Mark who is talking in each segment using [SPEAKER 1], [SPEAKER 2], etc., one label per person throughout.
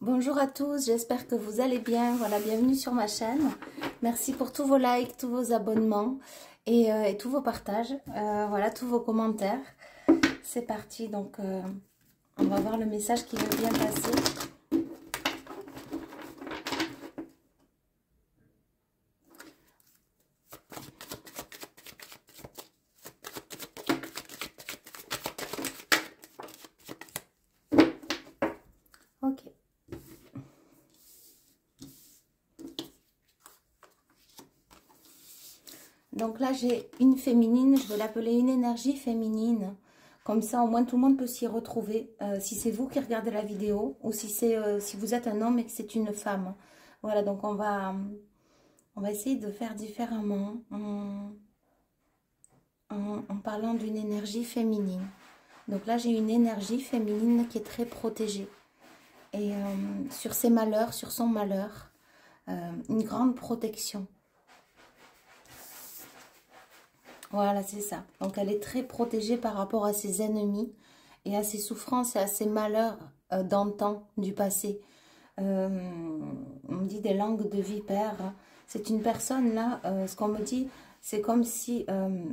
[SPEAKER 1] Bonjour à tous, j'espère que vous allez bien. Voilà, bienvenue sur ma chaîne. Merci pour tous vos likes, tous vos abonnements et tous vos partages. Voilà, tous vos commentaires. C'est parti, donc on va voir le message qui veut bien passer. Ok. Donc là, j'ai une féminine, je vais l'appeler une énergie féminine. Comme ça, au moins, tout le monde peut s'y retrouver. Si c'est vous qui regardez la vidéo ou si si vous êtes un homme et que c'est une femme. Voilà, donc on va essayer de faire différemment en parlant d'une énergie féminine. Donc là, j'ai une énergie féminine qui est très protégée. Et sur ses malheurs, sur son malheur, une grande protection. Voilà, c'est ça. Donc, elle est très protégée par rapport à ses ennemis et à ses souffrances et à ses malheurs d'antan, du passé. On me dit des langues de vipère. C'est une personne, là, ce qu'on me dit, c'est comme si...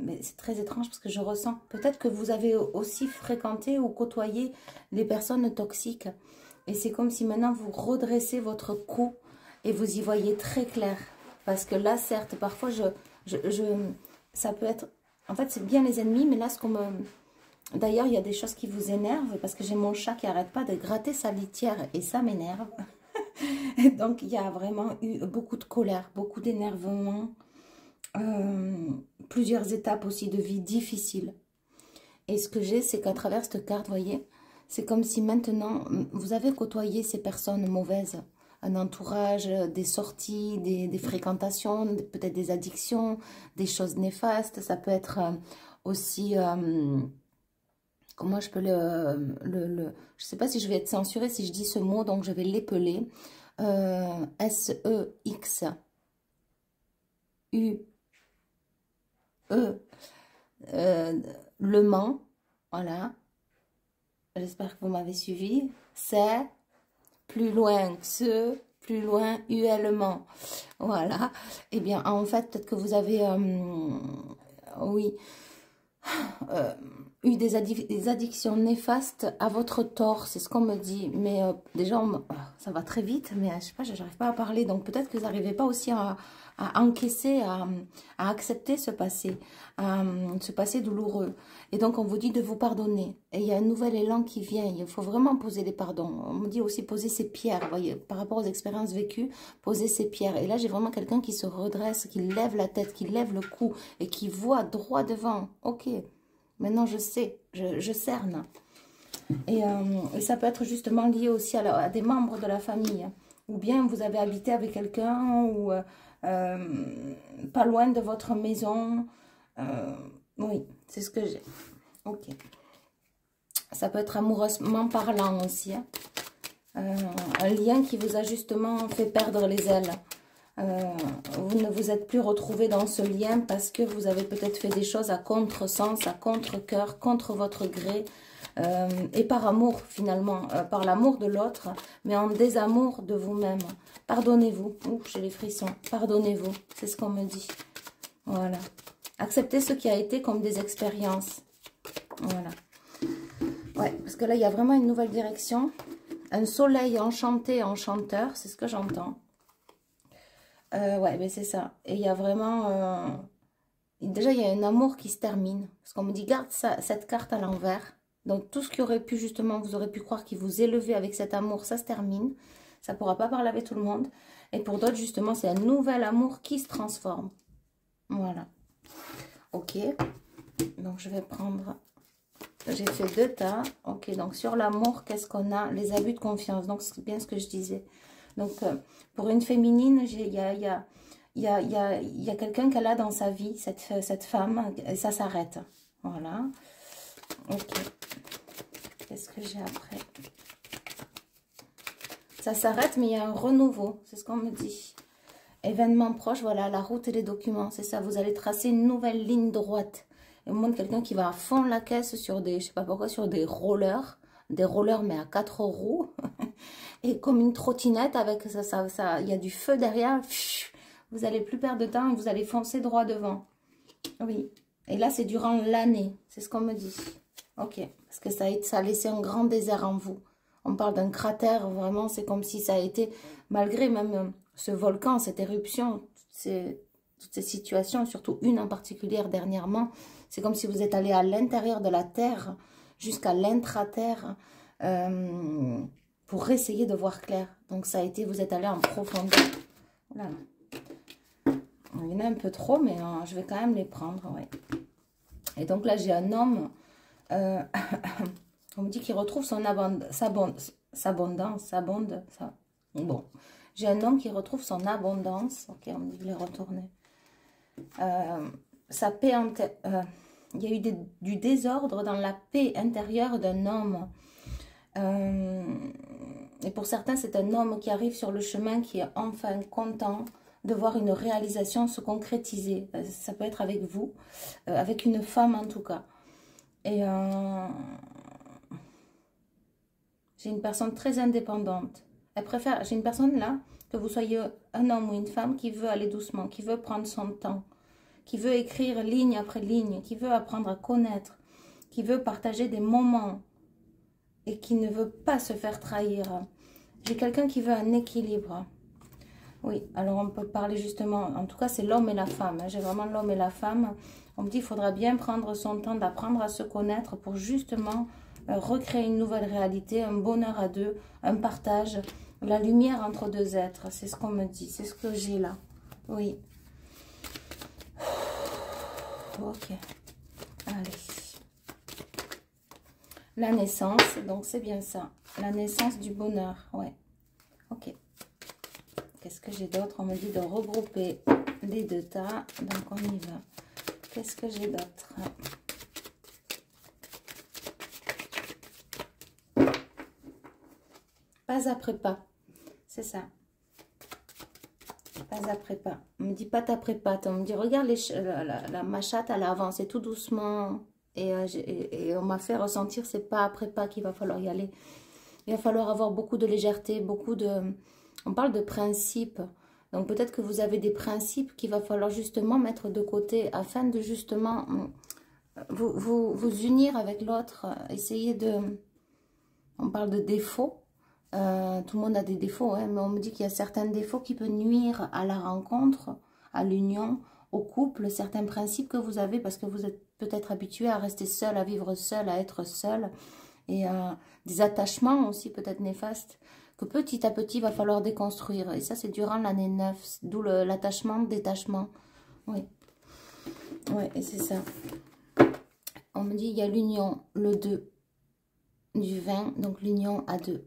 [SPEAKER 1] mais c'est très étrange parce que je ressens... Peut-être que vous avez aussi fréquenté ou côtoyé les personnes toxiques. Et c'est comme si maintenant vous redressez votre cou et vous y voyez très clair. Parce que là, certes, parfois, ça peut être... En fait, c'est bien les ennemis, mais là, ce qu'on me... D'ailleurs, il y a des choses qui vous énervent parce que j'ai mon chat qui n'arrête pas de gratter sa litière et ça m'énerve. Donc, il y a vraiment eu beaucoup de colère, beaucoup d'énervement, plusieurs étapes aussi de vie difficiles. Et ce que j'ai, c'est qu'à travers cette carte, vous voyez, c'est comme si maintenant, vous avez côtoyé ces personnes mauvaises, un entourage, des sorties, des fréquentations, peut-être des addictions, des choses néfastes. Ça peut être aussi, comment je peux je ne sais pas si je vais être censurée si je dis ce mot, donc je vais l'épeler. S-E-X-U-E, Le Mans, voilà. J'espère que vous m'avez suivi. C'est plus loin que ce, plus loin ULement. Voilà. Eh bien, en fait, peut-être que vous avez, oui, eu des addictions néfastes à votre tort, c'est ce qu'on me dit. Mais déjà, ça va très vite, mais je sais pas, j'arrive pas à parler. Donc peut-être que vous n'arrivez pas aussi à encaisser, à accepter ce passé douloureux. Et donc on vous dit de vous pardonner. Et il y a un nouvel élan qui vient. Il faut vraiment poser des pardons. On me dit aussi poser ses pierres, vous voyez, par rapport aux expériences vécues, poser ses pierres. Et là, j'ai vraiment quelqu'un qui se redresse, qui lève la tête, qui lève le cou et qui voit droit devant. Ok. Maintenant, je sais, je cerne. Et ça peut être justement lié aussi à des membres de la famille. Ou bien vous avez habité avec quelqu'un ou pas loin de votre maison. Oui, c'est ce que j'ai. Ok. Ça peut être amoureusement parlant aussi. Hein. Un lien qui vous a justement fait perdre les ailes. Vous ne vous êtes plus retrouvé dans ce lien parce que vous avez peut-être fait des choses à contre-sens, à contre-cœur, contre votre gré et par amour finalement, par l'amour de l'autre, mais en désamour de vous-même. Pardonnez-vous. Ouh, j'ai les frissons. Pardonnez-vous, c'est ce qu'on me dit. Voilà. Acceptez ce qui a été comme des expériences. Voilà. Ouais, parce que là, il y a vraiment une nouvelle direction. Un soleil enchanté, enchanteur, c'est ce que j'entends. Ouais, mais c'est ça. Et il y a vraiment... déjà, il y a un amour qui se termine. Parce qu'on me dit, garde cette carte à l'envers. Donc, tout ce qui aurait pu, justement, vous aurez pu croire qu'il vous élevait avec cet amour, ça se termine. Ça ne pourra pas parler avec tout le monde. Et pour d'autres, justement, c'est un nouvel amour qui se transforme. Voilà. Ok. Donc, je vais prendre... J'ai fait 2 tas. Ok, donc sur l'amour, qu'est-ce qu'on a? Les abus de confiance. Donc, c'est bien ce que je disais. Donc, pour une féminine, il y a quelqu'un qu'elle a dans sa vie, cette femme, et ça s'arrête. Voilà. Ok. Qu'est-ce que j'ai après? Ça s'arrête, mais il y a un renouveau. C'est ce qu'on me dit. Événement proche, voilà, la route et les documents. C'est ça, vous allez tracer une nouvelle ligne droite. Et on me montre quelqu'un qui va à fond la caisse sur des, je sais pas pourquoi, sur des rollers mais à 4 roues. Et comme une trottinette avec il y a du feu derrière. Vous n'allez plus perdre de temps et vous allez foncer droit devant. Oui. Et là, c'est durant l'année. C'est ce qu'on me dit. Ok. Parce que ça a laissé un grand désert en vous. On parle d'un cratère. Vraiment, c'est comme si ça a été, malgré même ce volcan, cette éruption, toutes ces situations, surtout une en particulier dernièrement, c'est comme si vous êtes allé à l'intérieur de la Terre, jusqu'à l'intra-terre, pour essayer de voir clair. Donc ça a été, vous êtes allé en profondeur. Voilà. Il y en a un peu trop, mais je vais quand même les prendre. Ouais. Et donc là, j'ai un homme, on me dit qu'il retrouve son abondance. Bon, j'ai un homme qui retrouve son abondance. Ok, on me dit de les retourner. Sa paix il y a eu du désordre dans la paix intérieure d'un homme. Et pour certains, c'est un homme qui arrive sur le chemin, qui est enfin content de voir une réalisation se concrétiser. Ça peut être avec vous, avec une femme en tout cas. Et j'ai une personne très indépendante. J'ai une personne là, que vous soyez un homme ou une femme, qui veut aller doucement, qui veut prendre son temps, qui veut écrire ligne après ligne, qui veut apprendre à connaître, qui veut partager des moments et qui ne veut pas se faire trahir. J'ai quelqu'un qui veut un équilibre. Oui, alors on peut parler justement, en tout cas c'est l'homme et la femme. J'ai vraiment l'homme et la femme. On me dit qu'il faudra bien prendre son temps d'apprendre à se connaître pour justement recréer une nouvelle réalité, un bonheur à deux, un partage, la lumière entre deux êtres. C'est ce qu'on me dit, c'est ce que j'ai là. Oui. Ok. Allez. La naissance, donc c'est bien ça. La naissance du bonheur, ouais. Ok. Qu'est-ce que j'ai d'autre? On me dit de regrouper les deux tas. Donc on y va. Qu'est-ce que j'ai d'autre? Pas après pas. C'est ça. Pas après pas. On me dit patte après patte. On me dit regarde ma chatte, elle a avancé tout doucement. Et on m'a fait ressentir c'est pas après pas qu'il va falloir y aller. Il va falloir avoir beaucoup de légèreté, beaucoup de... On parle de principes. Donc peut-être que vous avez des principes qu'il va falloir justement mettre de côté afin de justement vous unir avec l'autre. Essayer de... On parle de défauts. Tout le monde a des défauts, hein, mais on me dit qu'il y a certains défauts qui peuvent nuire à la rencontre, à l'union, au couple, certains principes que vous avez parce que vous êtes peut-être habitué à rester seul, à vivre seul, à être seul. Et des attachements aussi peut-être néfastes que petit à petit, il va falloir déconstruire. Et ça, c'est durant l'année 9, d'où l'attachement, détachement. Oui, ouais, et c'est ça. On me dit, il y a l'union, le 2 du 20, donc l'union à 2.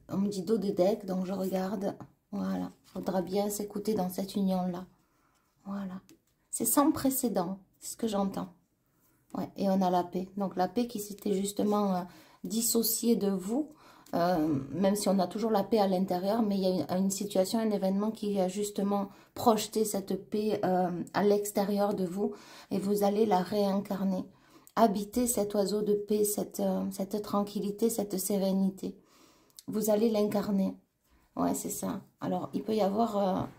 [SPEAKER 1] On me dit dos de deck, donc je regarde. Voilà, il faudra bien s'écouter dans cette union-là. Voilà. C'est sans précédent, c'est ce que j'entends. Ouais, et on a la paix. Donc la paix qui s'était justement dissociée de vous, même si on a toujours la paix à l'intérieur, mais il y a une situation, un événement qui a justement projeté cette paix à l'extérieur de vous, et vous allez la réincarner. Habiter cet oiseau de paix, cette tranquillité, cette sérénité. Vous allez l'incarner. Ouais, c'est ça. Alors, il peut y avoir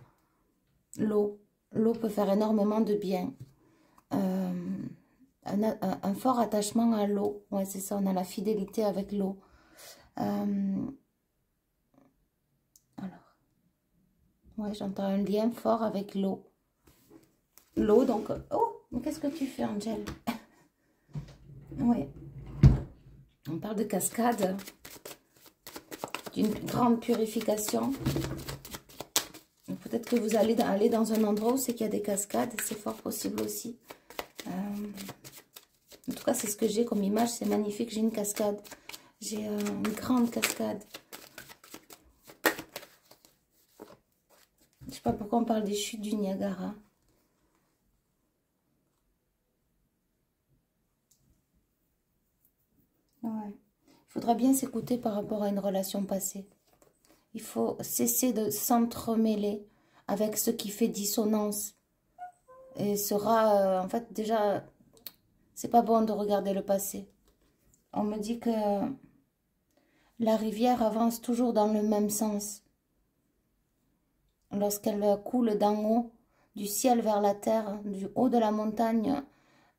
[SPEAKER 1] l'eau. L'eau peut faire énormément de bien. Un fort attachement à l'eau. Ouais, c'est ça. On a la fidélité avec l'eau. Alors. Ouais, j'entends un lien fort avec l'eau. L'eau, donc... Oh, mais qu'est-ce que tu fais, Angel? Oui. On parle de cascade. D'une grande purification. Peut-être que vous allez aller dans un endroit où c'est qu'il y a des cascades. C'est fort possible aussi. En tout cas, c'est ce que j'ai comme image. C'est magnifique. J'ai une cascade. J'ai une grande cascade. Je ne sais pas pourquoi on parle des chutes du Niagara. Ouais. Il faudra bien s'écouter par rapport à une relation passée. Il faut cesser de s'entremêler avec ce qui fait dissonance. Et sera, en fait, déjà, c'est pas bon de regarder le passé. On me dit que La rivière avance toujours dans le même sens. Lorsqu'elle coule d'en haut, du ciel vers la terre, du haut de la montagne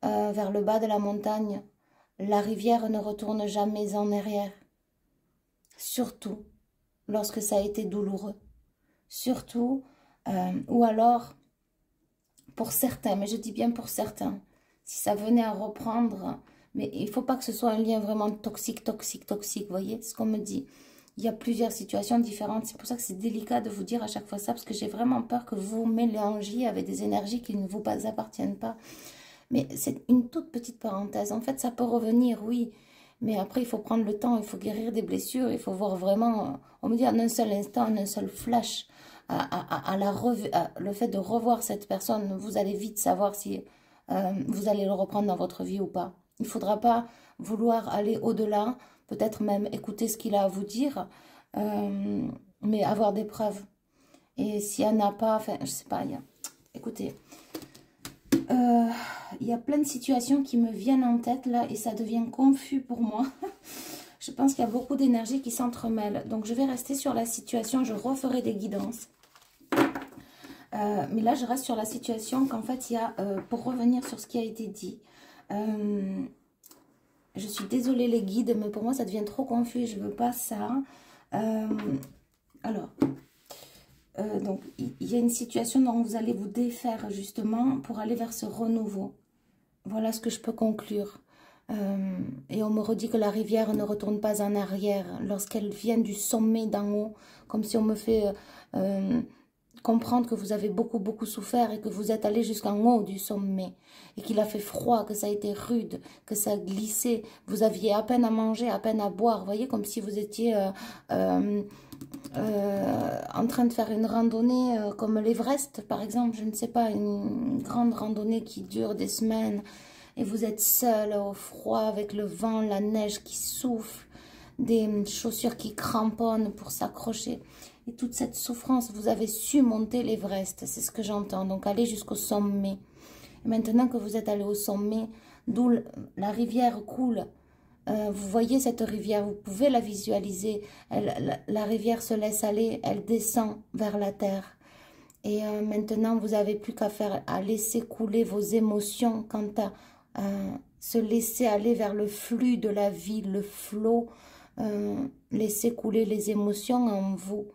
[SPEAKER 1] vers le bas de la montagne, la rivière ne retourne jamais en arrière. Surtout lorsque ça a été douloureux. Surtout, ou alors, pour certains, mais je dis bien pour certains, si ça venait à reprendre, mais il ne faut pas que ce soit un lien vraiment toxique, vous voyez, c'est ce qu'on me dit. Il y a plusieurs situations différentes, c'est pour ça que c'est délicat de vous dire à chaque fois ça, parce que j'ai vraiment peur que vous mélangiez avec des énergies qui ne vous appartiennent pas. Mais c'est une toute petite parenthèse, en fait ça peut revenir, oui, mais après il faut prendre le temps, il faut guérir des blessures, il faut voir vraiment, on me dit en un seul instant, en un seul flash, le fait de revoir cette personne, vous allez vite savoir si vous allez le reprendre dans votre vie ou pas. Il ne faudra pas vouloir aller au-delà, peut-être même écouter ce qu'il a à vous dire, mais avoir des preuves. Et s'il n'y en a pas, enfin, je sais pas, écoutez, il y a plein de situations qui me viennent en tête là et ça devient confus pour moi. Je pense qu'il y a beaucoup d'énergie qui s'entremêlent. Donc je vais rester sur la situation, je referai des guidances. Mais là, je reste sur la situation qu'en fait, il y a, pour revenir sur ce qui a été dit, je suis désolée les guides, mais pour moi, ça devient trop confus, je ne veux pas ça. Donc, il y a une situation dont vous allez vous défaire justement pour aller vers ce renouveau. Voilà ce que je peux conclure. Et on me redit que la rivière ne retourne pas en arrière lorsqu'elle vient du sommet d'en haut, comme si on me fait comprendre que vous avez beaucoup souffert et que vous êtes allé jusqu'en haut du sommet et qu'il a fait froid, que ça a été rude, que ça a glissé, vous aviez à peine à manger, à peine à boire, vous voyez, comme si vous étiez en train de faire une randonnée comme l'Everest par exemple, je ne sais pas, une grande randonnée qui dure des semaines et vous êtes seul au froid avec le vent, la neige qui souffle, des chaussures qui cramponnent pour s'accrocher. Et toute cette souffrance, vous avez su monter l'Everest, c'est ce que j'entends. Donc, aller jusqu'au sommet. Et maintenant que vous êtes allé au sommet, d'où la rivière coule, vous voyez cette rivière, vous pouvez la visualiser. La rivière se laisse aller, elle descend vers la terre. Et maintenant, vous n'avez plus qu'à faire, à laisser couler vos émotions quant à se laisser aller vers le flux de la vie, le flot, laisser couler les émotions en vous.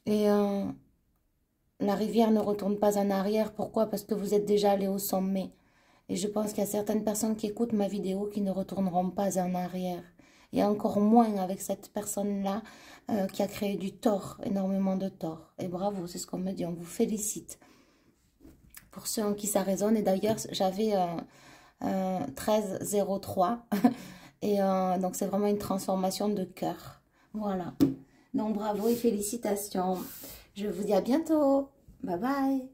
[SPEAKER 1] Et la rivière ne retourne pas en arrière. Pourquoi? Parce que vous êtes déjà allé au sommet. Et je pense qu'il y a certaines personnes qui écoutent ma vidéo qui ne retourneront pas en arrière. Et encore moins avec cette personne-là qui a créé du tort, énormément de tort. Et bravo, c'est ce qu'on me dit, on vous félicite. Pour ceux en qui ça résonne. Et d'ailleurs, j'avais 1303. Et donc, c'est vraiment une transformation de cœur. Voilà. Donc, bravo et félicitations. Je vous dis à bientôt. Bye bye.